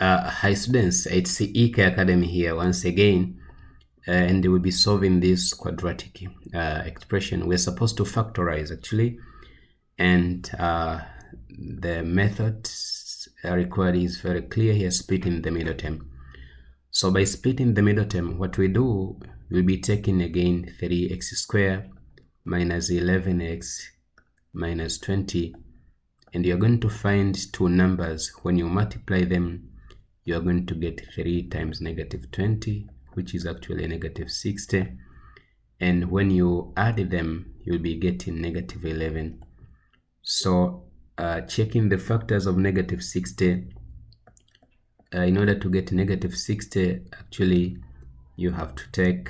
Hi students, it's EK Academy here once again, and we'll be solving this quadratic expression. We're supposed to factorize actually, and the method required is very clear here, splitting the middle term. So by splitting the middle term, what we do, we'll be taking again 3x squared minus 11x minus 20, and you're going to find two numbers. When you multiply them, you are going to get 3 times negative 20, which is actually negative 60. And when you add them, you'll be getting negative 11. So checking the factors of negative 60, in order to get negative 60, actually, you have to take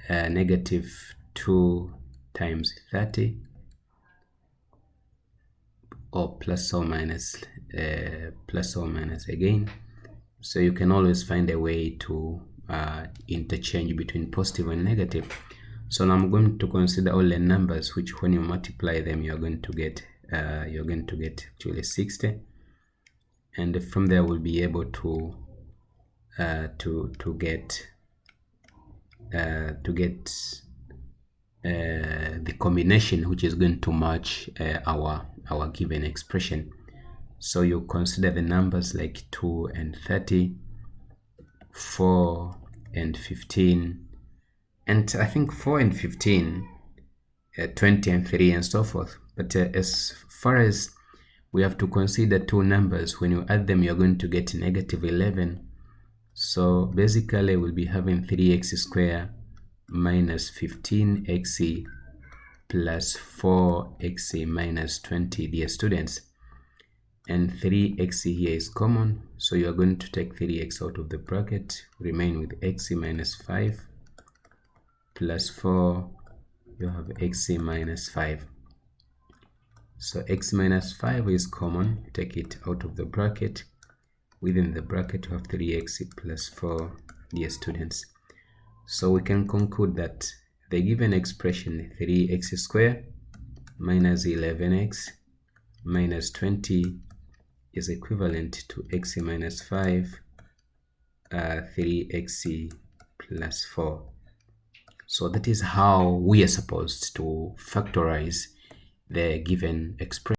negative 2 times 30, or plus or minus again. So you can always find a way to interchange between positive and negative. So now I'm going to consider all the numbers which, when you multiply them, you're going to get actually 60, and from there we'll be able to get the combination which is going to match our given expression. So you consider the numbers like 2 and 30, 4 and 15, and I think 4 and 15, 20 and 3, and so forth. But as far as we have to consider two numbers, when you add them, you're going to get negative 11. So basically, we'll be having 3x squared minus 15x plus 4x minus 20, dear students. And 3x here is common, so you are going to take 3x out of the bracket, remain with x minus 5 plus 4, you have x minus 5. So x minus 5 is common, take it out of the bracket. Within the bracket, you have 3x plus 4, dear students. So we can conclude that the given expression 3x squared minus 11x minus 20 is equivalent to x minus 5, 3x plus 4. So that is how we are supposed to factorize the given expression.